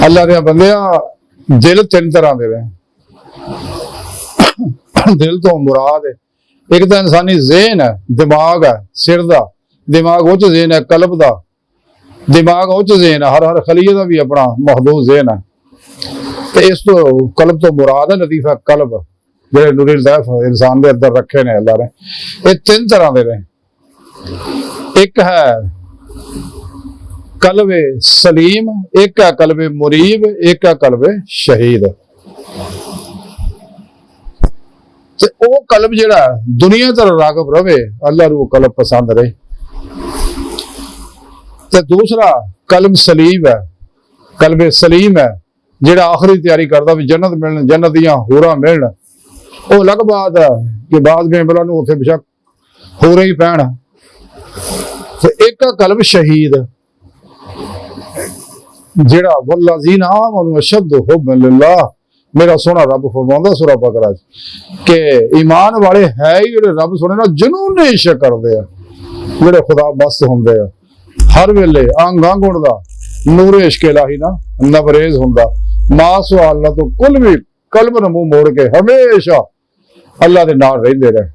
अल्लाह दे बंदिया दिल तीन तरह के ने। दिल तो मुराद है एक तो इंसानी ज़हन है, दिमाग है, सिर का दिमाग उच्च ज़हन है, कल्ब का दिमाग उच्च ज़हन है, हर खलीए का भी अपना महदूद ज़हन है। तो इस तो कल्ब तो मुराद है लतीफा कल्ब जो नूरी लतैफ इंसान के अंदर रखे ने अल्लाह ने। ये तीन तरह के ने। एक है कल्बे सलीम, एक है कल्बे मुरीब, एक है कल्बे शहीद। ते ओ कल्ब जिहड़ा दुनिया तरफ रागब रवे अल्लाह नूं कल्ब पसंद रहे। ते दूसरा कल्ब सलीम है, कल्बे सलीम है जिहड़ा आखिरी तैयारी करदा भी जन्नत मिलण, जन्नत दियां हूरां मिलण। वो अलग बात है कि बाद में बला नूं उत्थे बेशक हूरां ही पैण। ते एक कल्ब शहीद जिहड़ा वल्लज़ीना आमनू अशद्दु हुब्बन लिल्लाह, मेरा सोना रब फरमांदा सूरह बकरा के ईमान वाले है ही जिहड़े रब सोने नाल जुनून इश्क करदे आ, जिहड़े खुदा मस्त हुंदे आ, हर वेले अंग अंग उड़दा नूर इश्क इलाही ना नबरेज हुंदा, मास अल्लाह तो कुल भी कल्ब नूं मुंह मोड़ के हमेशा अल्लाह दे नाल रहिंदे रहे।